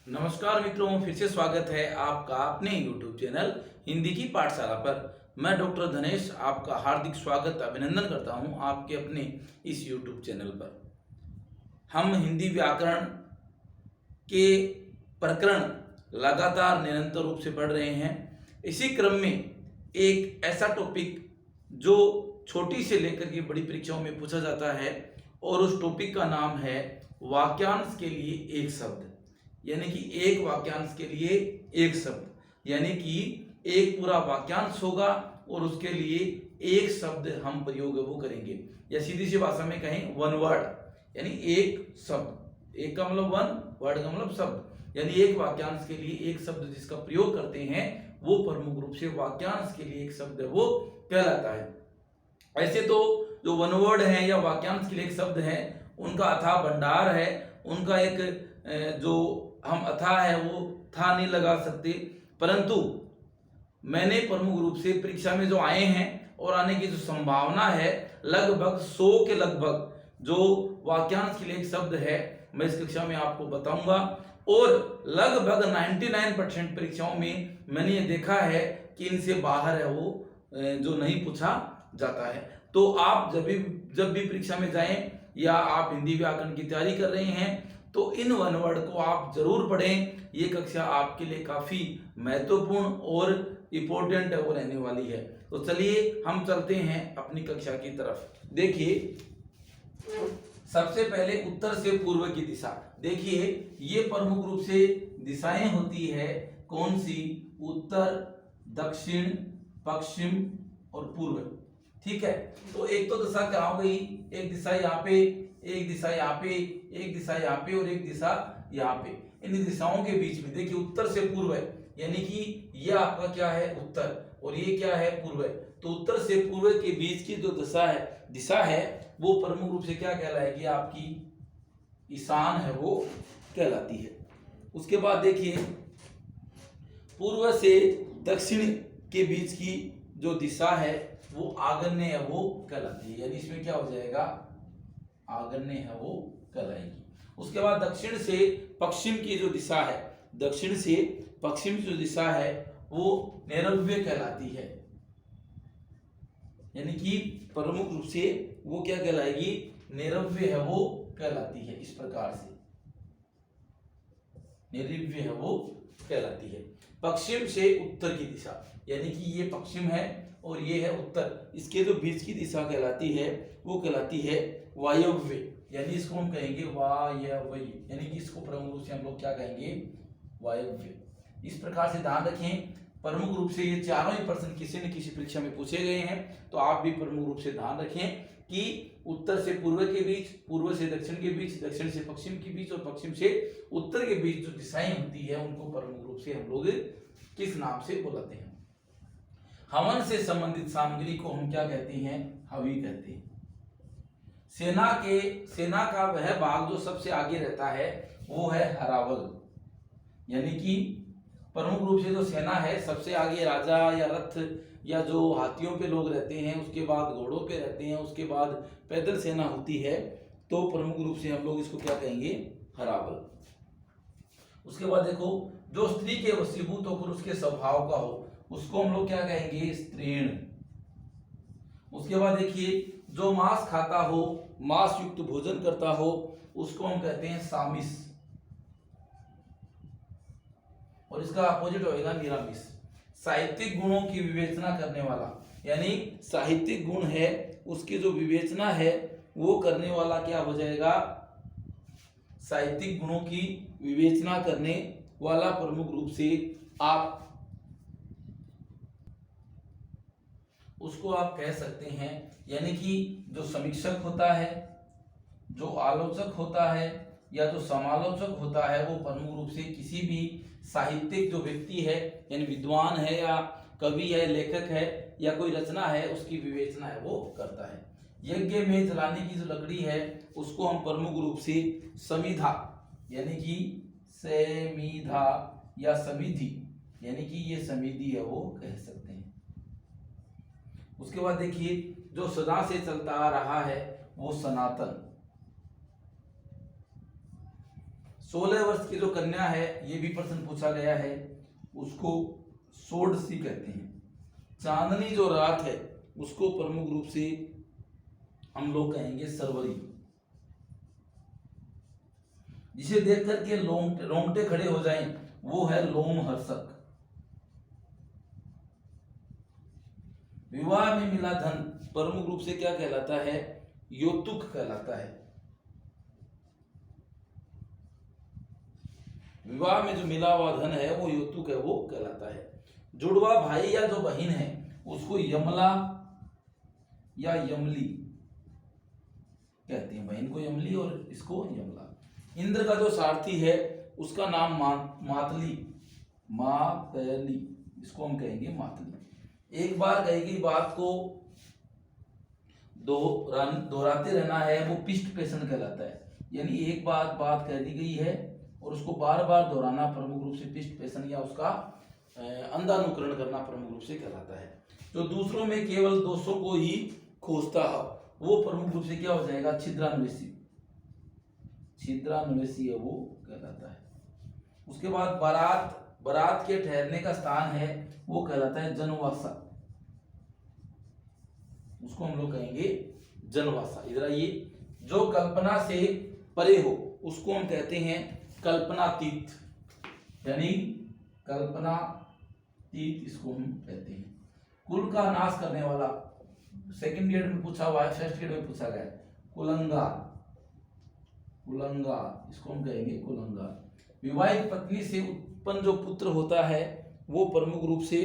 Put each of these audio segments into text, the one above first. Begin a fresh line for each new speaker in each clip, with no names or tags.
नमस्कार मित्रों, फिर से स्वागत है आपका अपने YouTube चैनल हिंदी की पाठशाला पर। मैं डॉक्टर धनेश आपका हार्दिक स्वागत अभिनंदन करता हूं आपके अपने इस YouTube चैनल पर। हम हिंदी व्याकरण के प्रकरण लगातार निरंतर रूप से पढ़ रहे हैं। इसी क्रम में एक ऐसा टॉपिक जो छोटी से लेकर के बड़ी परीक्षाओं में पूछा जाता है और उस टॉपिक का नाम है वाक्यांश के लिए एक शब्द। यानी कि एक वाक्यांश के लिए एक शब्द, यानी कि एक पूरा वाक्यांश होगा और उसके लिए एक शब्द हम प्रयोग वो करेंगे। या सीधी सी भाषा में कहें वन वर्ड, यानी एक शब्द। एक का मतलब वन, वर्ड का मतलब शब्द, यानी एक वाक्यांश के लिए एक शब्द जिसका प्रयोग करते हैं वो प्रमुख रूप से वाक्यांश के लिए एक शब्द है वो कहलाता है। ऐसे तो जो वन वर्ड है या वाक्यांश के लिए एक शब्द है उनका अथाह भंडार है, उनका एक जो हम अथाह है वो था नहीं लगा सकते, परंतु मैंने प्रमुख रूप से परीक्षा में जो आए हैं और आने की जो संभावना है लगभग 100 के लगभग जो वाक्यांश के लिए एक शब्द है मैं इस कक्षा में आपको बताऊंगा। और लगभग 99% परीक्षाओं में मैंने ये देखा है कि इनसे बाहर है वो जो नहीं पूछा जाता है। तो आप जब भी परीक्षा में जाएं या आप हिंदी व्याकरण की तैयारी कर रहे हैं तो इन वन वर्ड को आप जरूर पढ़ें। ये कक्षा आपके लिए काफी महत्वपूर्ण और इम्पोर्टेंट है वो रहने वाली है। तो चलिए हम चलते हैं अपनी कक्षा की तरफ। देखिए सबसे पहले उत्तर से पूर्व की दिशा। देखिए ये प्रमुख रूप से दिशाएं होती है कौन सी? उत्तर, दक्षिण, पश्चिम और पूर्व। ठीक है, तो एक तो दिशा क्या हो गई? एक दिशा यहाँ पे, एक दिशा यहाँ पे, एक दिशा यहाँ पे और एक दिशा यहाँ पे। इन दिशाओं के बीच में देखिए उत्तर से पूर्व है, यानी कि ये आपका क्या है? उत्तर, और ये क्या है? पूर्व है। तो उत्तर से पूर्व के बीच की जो दिशा है वो प्रमुख रूप से क्या कहलाएगी? आपकी ईशान है वो कहलाती है। उसके बाद देखिए पूर्व से दक्षिण के बीच की जो दिशा है वो आग्नेय है वो कहलाती है, यानी इसमें क्या हो जाएगा? आग्नेय है वो कहलाएगी। उसके बाद दक्षिण से पश्चिम की जो दिशा है, दक्षिण से पश्चिम की जो दिशा है वो नैऋत्य कहलाती है, यानी कि प्रमुख रूप से वो क्या कहलाएगी? नैऋत्य है वो कहलाती है। इस प्रकार से नैऋत्य है वो कहलाती है। पश्चिम से उत्तर की दिशा, यानी कि ये पश्चिम है और ये है उत्तर, इसके जो बीच की दिशा कहलाती है वो कहलाती है वायव्य, यानी इसको हम कहेंगे वायव्य, यानी कि इसको प्रमुख रूप से हम लोग क्या कहेंगे? वायव्य। इस प्रकार से ध्यान रखें, प्रमुख रूप से ये चारों ही प्रश्न किसी न किसी परीक्षा में पूछे गए हैं, तो आप भी प्रमुख रूप से ध्यान रखें कि उत्तर से पूर्व के बीच, पूर्व से दक्षिण के बीच, दक्षिण से पश्चिम के बीच और पश्चिम से उत्तर के बीच जो दिशाएं होती है उनको प्रमुख रूप से हम लोग किस नाम से बुलाते हैं? हवन से संबंधित सामग्री को हम क्या कहते हैं? हवि कहते हैं। सेना का वह भाग जो सबसे आगे रहता है वो है हरावल, यानी कि प्रमुख रूप से जो सेना है सबसे आगे राजा या रथ या जो हाथियों पे लोग रहते हैं, उसके बाद घोड़ों पे रहते हैं, उसके बाद पैदल सेना होती है, तो प्रमुख रूप से हम लोग इसको क्या कहेंगे? हरावल। उसके बाद देखो जो स्त्री के वशीभूत होकर उसके स्वभाव का हो उसको हम लोग क्या कहेंगे? स्त्रीण। उसके बाद देखिए जो मांस खाता हो, मांस युक्त भोजन करता हो उसको हम कहते हैं सामिस, और इसका अपोजिट होएगा निरामिस। साहित्यिक गुणों की विवेचना करने वाला, यानी साहित्यिक गुण है उसकी जो विवेचना है वो करने वाला क्या हो जाएगा? साहित्यिक गुणों की विवेचना करने वाला प्रमुख रूप से आप उसको आप कह सकते हैं, यानी कि जो समीक्षक होता है, जो आलोचक होता है या जो समालोचक होता है वो प्रमुख रूप से किसी भी साहित्यिक जो व्यक्ति है, यानी विद्वान है या कवि है, लेखक है या कोई रचना है, उसकी विवेचना है वो करता है। यज्ञ में जलाने की जो लकड़ी है उसको हम प्रमुख रूप से समिधा, यानी कि समिधा या समिधि, यानी कि ये समिधि है वो कह सकते हैं। उसके बाद देखिए जो सदा से चलता आ रहा है वो सनातन, 16 वर्ष की जो कन्या है, ये भी प्रश्न पूछा गया है, उसको षोडशी कहते हैं। चांदनी जो रात है उसको प्रमुख रूप से हम लोग कहेंगे सरवरी। जिसे देख करके रोंगटे खड़े हो जाएं वो है लोमहर्षक। विवाह में मिला धन प्रमुख रूप से क्या कहलाता है? यौतुक कहलाता है। विवाह में जो मिला हुआ धन है वो यौतुक है, वो कहलाता है। जुड़वा भाई या जो बहन है उसको यमला या यमली कहते हैं। बहन को यमली और इसको यमला। इंद्र का जो सारथी है उसका नाम मातली, मातली, इसको हम कहेंगे मातली। एक बार कही गई बात को दोहराते रहना है, वो पिष्ट पेषण कहलाता है। यानी एक बात कह दी गई है और उसको बार बार दोहराना प्रमुख रूप से पिष्ट पेषण या उसका अंधानुकरण करना प्रमुख रूप से कहलाता है। जो दूसरों में केवल दोषों को ही खोजता है वो प्रमुख रूप से क्या हो जाएगा? छिद्रान्वेषी। छिद्रान्वेषी है वो कहलाता है। उसके बाद बारात के ठहरने का स्थान है वो कहलाता है जनवासा। उसको हम लोग कहेंगे जनवासा। इधर आइए, जो कल्पना से परे हो उसको हम कहते हैं कल्पनातीत, यानी कल्पनातीत इसको हम कहते हैं। कुल का नाश करने वाला सेकंड ग्रेड में पूछा हुआ है, फर्स्ट ग्रेड में पूछा गया है। कुलंगार, कुलंगार इसको हम कहेंगे कुलंगार। विवाहित पत्नी से उत्पन्न जो पुत्र होता है वो प्रमुख रूप से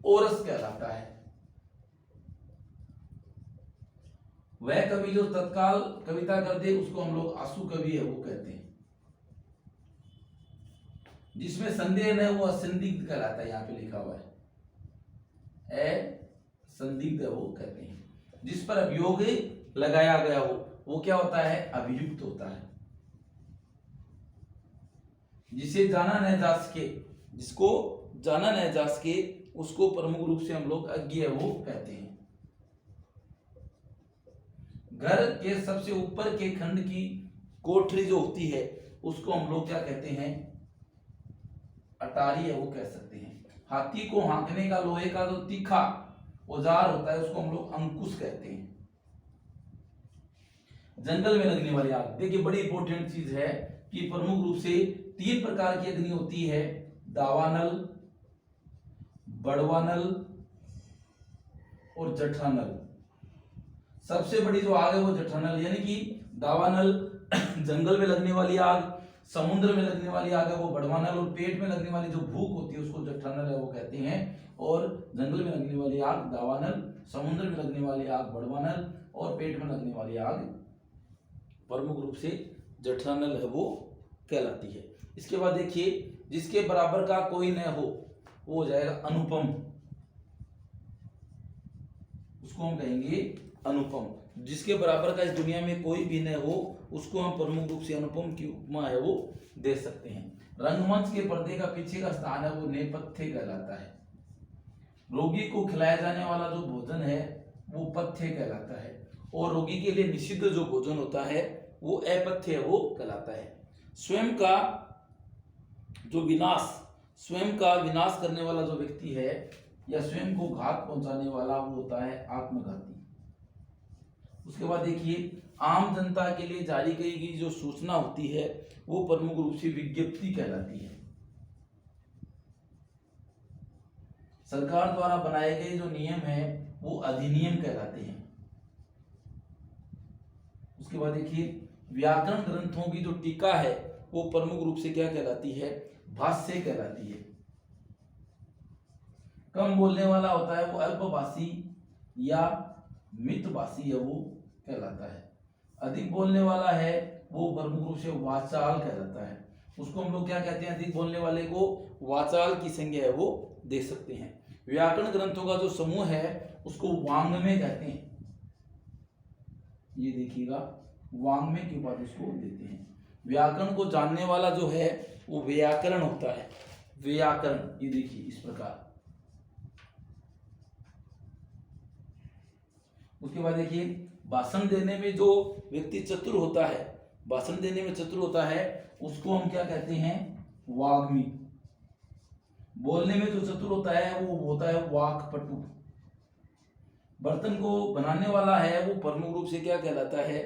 ओरस कहलाता है। वह कवि जो तत्काल कविता कर दे उसको हम लोग आंसू कवि है वो कहते हैं। जिसमें संदेह न वो असंदिग्ध कहलाता है। यहाँ पे लिखा हुआ है संदिग्ध वो कहते हैं। जिस पर अभियोग लगाया गया हो वो क्या होता है? अभियुक्त होता है। जिसे जाना न जा सके, जिसको जाना न जा सके उसको प्रमुख रूप से हम लोग अज्ञ है वो कहते हैं। घर के सबसे ऊपर के खंड की कोठरी जो होती है उसको हम लोग क्या कहते हैं? अटारी है वो कह सकते हैं। हाथी को हाँकने का लोहे का जो तीखा औजार होता है उसको हम लोग अंकुश कहते हैं। जंगल में लगने वाली आग, देखिए बड़ी इंपॉर्टेंट चीज है कि प्रमुख रूप से 3 प्रकार की अग्नि होती है, दावानल, बड़वानल और जठरानल। सबसे बड़ी जो आग है वो जठरानल, यानी कि दावानल जंगल में लगने वाली आग, समुद्र में लगने वाली आग है वो बड़वानल, और पेट में लगने वाली जो भूख होती है उसको जठरानल है वो कहते हैं। और जंगल में लगने वाली आग दावानल, समुद्र में लगने वाली आग बड़वानल और पेट में लगने वाली आग प्रमुख रूप से जठरानल है वो कहलाती है। इसके बाद देखिए, जिसके बराबर का कोई न हो वो हो जाएगा अनुपम, उसको हम कहेंगे अनुपम। जिसके बराबर का इस दुनिया में कोई भी न हो उसको हम प्रमुख रूप से अनुपम की उपमा है वो दे सकते हैं। रंगमंच के पर्दे का पीछे का स्थान है वो नेपथ्य कहलाता है। रोगी को खिलाया जाने वाला जो भोजन है वो पथ्य कहलाता है, और रोगी के लिए निषिद्ध जो भोजन होता है वो अपथ्य है वो कहलाता है। स्वयं का विनाश करने वाला जो व्यक्ति है या स्वयं को घात पहुंचाने वाला वो होता है आत्मघाती। उसके बाद देखिए, आम जनता के लिए जारी की गई जो सूचना होती है वो प्रमुख रूप से विज्ञप्ति कहलाती है। सरकार द्वारा बनाए गए जो नियम है वो अधिनियम कहलाते हैं। उसके बाद देखिए, व्याकरण ग्रंथों की जो टीका है वो प्रमुख रूप से क्या कहलाती है? भाष्य कहलाती है। कम बोलने वाला होता है वो अल्पभाषी या मितभाषी है वो कहलाता है। अधिक बोलने वाला है वो प्रमुख रूप से वाचाल कहलाता है। उसको हम लोग क्या कहते हैं? अधिक बोलने वाले को वाचाल की संज्ञा है वो दे सकते हैं। व्याकरण ग्रंथों का जो समूह है उसको वाङ्मय कहते हैं। ये देखिएगा, वाङ्मय की उपाधि उसको देते हैं। व्याकरण को जानने वाला जो है वो व्याकरण होता है। व्याकरण ये देखिए इस प्रकार। उसके बाद देखिए, भाषण देने में जो व्यक्ति चतुर होता है, भाषण देने में चतुर होता है उसको हम क्या कहते हैं, वाग्मी। बोलने में जो चतुर होता है वो होता है वाक्पटु। बर्तन को बनाने वाला है वो प्रमुख रूप से क्या कहलाता है,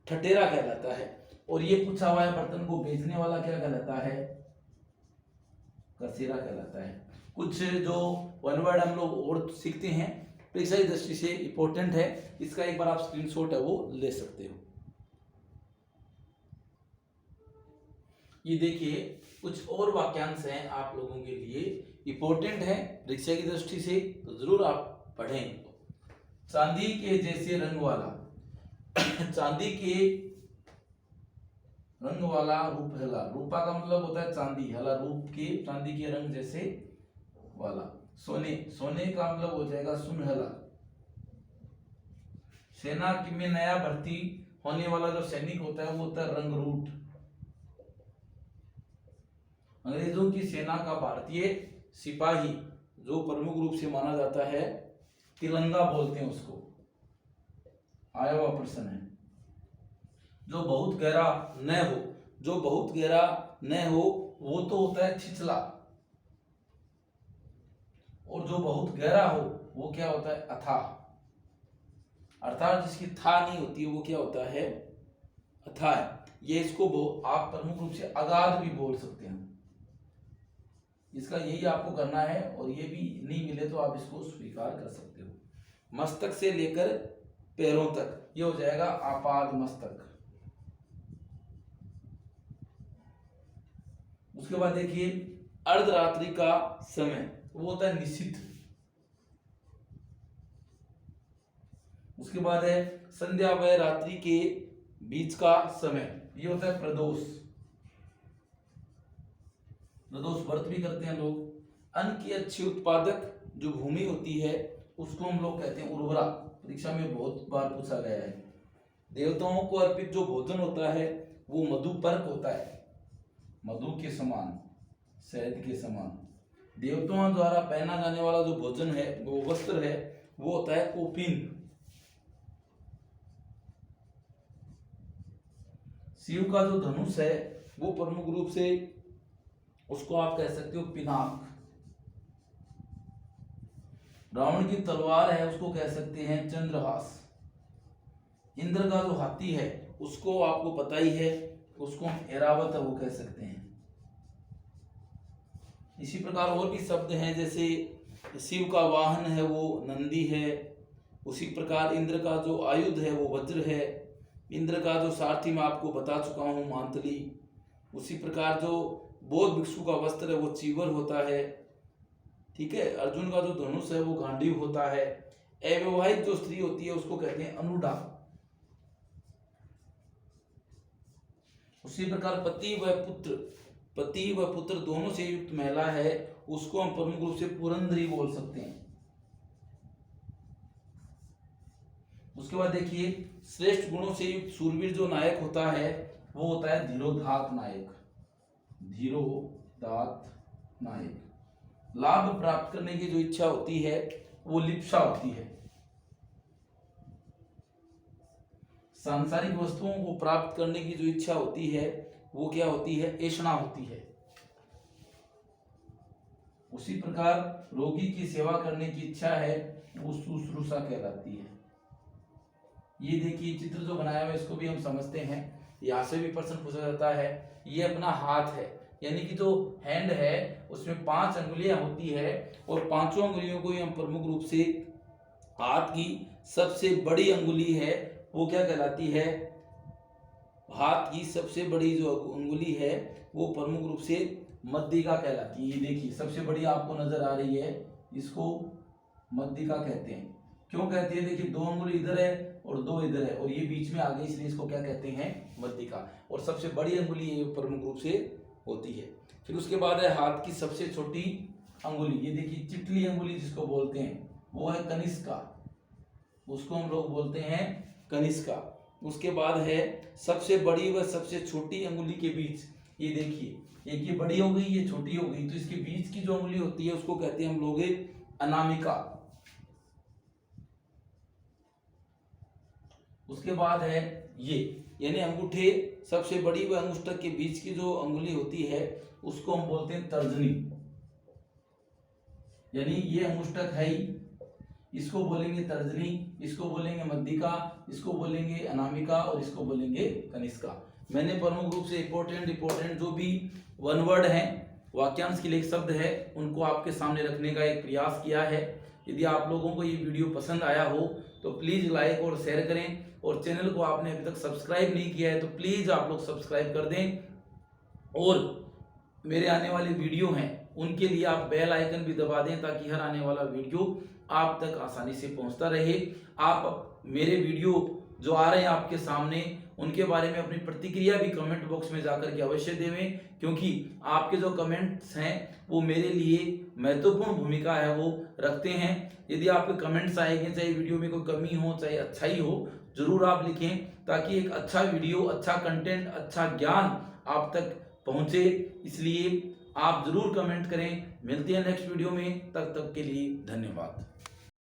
ठठेरा कहलाता है। और ये पूछा हुआ है बर्तन को बेचने वाला क्या कहलाता है, कसेरा कहलाता है। कुछ जो वन वर्ड हम लोग और सीखते हैं, परीक्षा की दृष्टि से इंपॉर्टेंट है, इसका एक बार आप स्क्रीनशॉट है वो ले सकते हो। ये देखिए कुछ और वाक्यांश हैं आप लोगों के लिए, इंपॉर्टेंट है परीक्षा की दृष्टि से, तो जरूर आप पढ़ें। चांदी के जैसे रंग वाला चांदी के रंग वाला रूप हला। रूपा का मतलब होता है चांदी, हला रूप के, चांदी के रंग जैसे वाला। सोने, सोने का मतलब हो जाएगा सुनहला। सेना में नया भर्ती होने वाला जो सैनिक होता है वो होता है रंगरूट। अंग्रेजों की सेना का भारतीय सिपाही जो प्रमुख रूप से माना जाता है, तिलंगा बोलते हैं उसको, आया हुआ प्रश्न है। जो बहुत गहरा न हो, जो बहुत गहरा न हो वो तो होता है छिछला, और जो बहुत गहरा हो वो क्या होता है, अथाह। अर्थात जिसकी था नहीं होती वो क्या होता है, अथाह। ये इसको आप प्रमुख रूप से अगाध भी बोल सकते हैं। इसका यही आपको करना है, और ये भी नहीं मिले तो आप इसको स्वीकार कर सकते हो। मस्तक से लेकर पैरों तक, ये हो जाएगा आपाद मस्तक। उसके बाद देखिए अर्धरात्रि का समय वो होता है निशिथ। उसके बाद है संध्या व रात्रि के बीच का समय, ये होता है प्रदोष। प्रदोष व्रत भी करते हैं लोग। अन्न की अच्छी उत्पादक जो भूमि होती है उसको हम लोग कहते हैं उर्वरा। परीक्षा में बहुत बार पूछा गया है। देवताओं को अर्पित जो भोजन होता है वो मधुपर्क होता है, मधु के समान, शहद के समान। देवताओं द्वारा पहना जाने वाला जो भोजन है, वो वस्त्र है, वो होता है कौपीन। शिव का जो धनुष है वो प्रमुख रूप से उसको आप कह सकते हो पिनाक। रावण की तलवार है उसको कह सकते हैं चंद्रहास। इंद्र का जो हाथी है उसको आपको पता ही है, उसको हम ऐरावत वो कह सकते हैं। इसी प्रकार और भी शब्द हैं, जैसे शिव का वाहन है वो नंदी है। उसी प्रकार इंद्र का जो आयुध है वो वज्र है। इंद्र का जो सारथी मैं आपको बता चुका हूँ मांतली। उसी प्रकार जो बौद्ध भिक्षु का वस्त्र है वो चीवर होता है, ठीक है। अर्जुन का जो धनुष है वो गांडीव होता है। अविवाहित जो स्त्री होती है उसको कहते हैं अनुडा। उसी प्रकार पति व पुत्र दोनों से युक्त महिला है उसको हम प्रमुख रूप से पुरंदरी बोल सकते हैं। उसके बाद देखिए श्रेष्ठ गुणों से युक्त सूरवीर जो नायक होता है वो होता है धीरोदात्त नायक। धीरोदात्त नायक। लाभ प्राप्त करने की जो इच्छा होती है वो लिप्सा होती है। सांसारिक वस्तुओं को प्राप्त करने की जो इच्छा होती है वो क्या होती है, ऐषणा होती है। उसी प्रकार रोगी की सेवा करने की इच्छा है वो शुश्रूषा कहलाती है। ये देखिए चित्र जो बनाया हुआ है इसको भी हम समझते हैं, यहाँ से भी प्रश्न पूछा जाता है। ये अपना हाथ है, यानी कि जो हैंड है उसमें 5 अंगुलियां होती है, और 5 अंगुलियों को हम प्रमुख रूप से हाथ की सबसे बड़ी अंगुली है वो क्या कहलाती है, हाथ की सबसे बड़ी जो अंगुली है वो प्रमुख रूप से मध्यिका कहलाती है। ये देखिए सबसे बड़ी आपको नजर आ रही है, इसको मध्यिका कहते हैं। क्यों कहते हैं, देखिए 2 अंगुली इधर है और 2 इधर है, और ये बीच में आ गई, इसलिए इसको क्या कहते हैं, मध्यिका। और सबसे बड़ी अंगुली ये प्रमुख रूप से होती है। फिर उसके बाद है हाथ की सबसे छोटी अंगुली, ये देखिए चिटली अंगुली जिसको बोलते हैं वो है कनिष्का, उसको हम लोग बोलते हैं कनिष्का। उसके बाद है सबसे बड़ी व सबसे छोटी अंगुली के बीच, ये देखिए एक ये बड़ी हो गई ये छोटी हो गई, तो इसके बीच की जो अंगुली होती है उसको कहते हैं हम लोग अनामिका। उसके बाद है ये यानी अंगूठे सबसे बड़ी व अंगुष्ठक के बीच की जो अंगुली होती है उसको हम बोलते हैं तर्जनी। यानी ये अंगुष्ठक है ही, इसको बोलेंगे तर्जनी, इसको बोलेंगे मध्यिका, इसको बोलेंगे अनामिका और इसको बोलेंगे कनिष्का। मैंने प्रमुख रूप से इंपॉर्टेंट जो भी वन वर्ड हैं, वाक्यांश के लिए शब्द है, उनको आपके सामने रखने का एक प्रयास किया है। यदि आप लोगों को ये वीडियो पसंद आया हो तो प्लीज़ लाइक और शेयर करें, और चैनल को आपने अभी तक सब्सक्राइब नहीं किया है तो प्लीज़ आप लोग सब्सक्राइब कर दें, और मेरे आने वाले वीडियो हैं उनके लिए आप बेल आइकन भी दबा दें ताकि हर आने वाला वीडियो आप तक आसानी से पहुंचता रहे। आप मेरे वीडियो जो आ रहे हैं आपके सामने उनके बारे में अपनी प्रतिक्रिया भी कमेंट बॉक्स में जाकर के अवश्य देवें, क्योंकि आपके जो कमेंट्स हैं वो मेरे लिए महत्वपूर्ण भूमिका है वो रखते हैं। यदि आपके कमेंट्स आएंगे, चाहे वीडियो में कोई कमी हो चाहे अच्छाई हो, जरूर आप लिखें ताकि एक अच्छा वीडियो, अच्छा कंटेंट, अच्छा ज्ञान आप तक पहुंचे। इसलिए आप जरूर कमेंट करें। मिलते हैं नेक्स्ट वीडियो में, तब तक के लिए धन्यवाद।